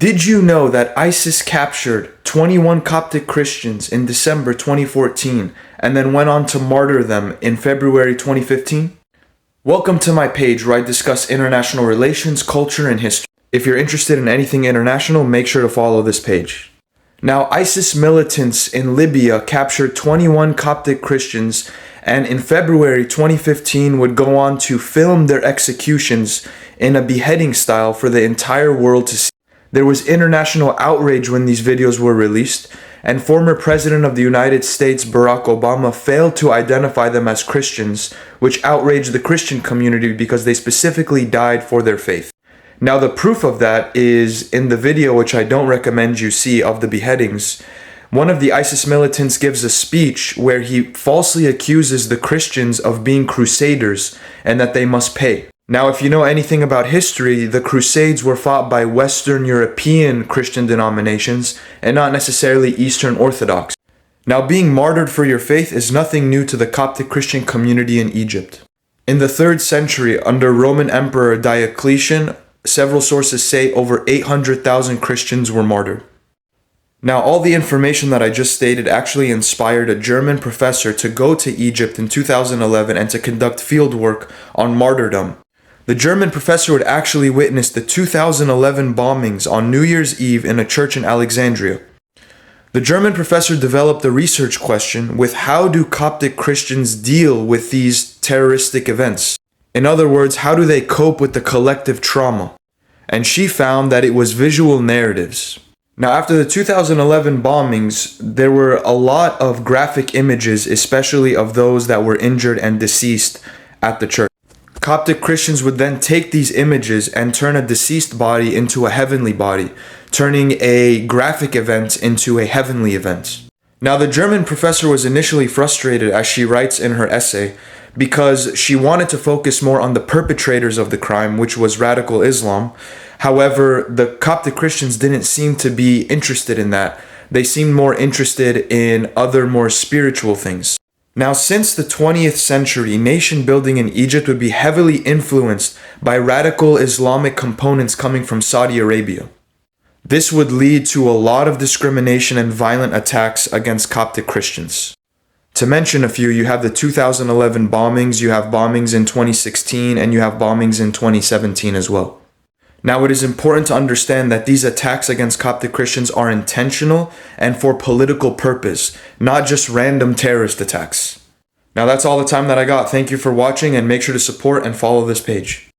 Did you know that ISIS captured 21 Coptic Christians in December 2014 and then went on to martyr them in February 2015? Welcome to my page where I discuss international relations, culture, and history. If you're interested in anything international, make sure to follow this page. Now, ISIS militants in Libya captured 21 Coptic Christians and in February 2015 would go on to film their executions in a beheading style for the entire world to see. There was international outrage when these videos were released, and former President of the United States Barack Obama failed to identify them as Christians, which outraged the Christian community because they specifically died for their faith. Now, the proof of that is in the video, which I don't recommend you see, of the beheadings. One of the ISIS militants gives a speech where he falsely accuses the Christians of being crusaders and that they must pay. Now, if you know anything about history, the Crusades were fought by Western European Christian denominations and not necessarily Eastern Orthodox. Now, being martyred for your faith is nothing new to the Coptic Christian community in Egypt. In the 3rd century, under Roman Emperor Diocletian, several sources say over 800,000 Christians were martyred. Now, all the information that I just stated actually inspired a German professor to go to Egypt in 2011 and to conduct field work on martyrdom. The German professor would actually witness the 2011 bombings on New Year's Eve in a church in Alexandria. The German professor developed a research question with how do Coptic Christians deal with these terroristic events? In other words, how do they cope with the collective trauma? And she found that it was visual narratives. Now, after the 2011 bombings, there were a lot of graphic images, especially of those that were injured and deceased at the church. Coptic Christians would then take these images and turn a deceased body into a heavenly body, turning a graphic event into a heavenly event. Now, the German professor was initially frustrated, as she writes in her essay, because she wanted to focus more on the perpetrators of the crime, which was radical Islam. However, the Coptic Christians didn't seem to be interested in that. They seemed more interested in other more spiritual things. Now, since the 20th century, nation building in Egypt would be heavily influenced by radical Islamic components coming from Saudi Arabia. This would lead to a lot of discrimination and violent attacks against Coptic Christians. To mention a few, you have the 2011 bombings, you have bombings in 2016, and you have bombings in 2017 as well. Now, it is important to understand that these attacks against Coptic Christians are intentional and for political purpose, not just random terrorist attacks. Now, that's all the time that I got. Thank you for watching, and make sure to support and follow this page.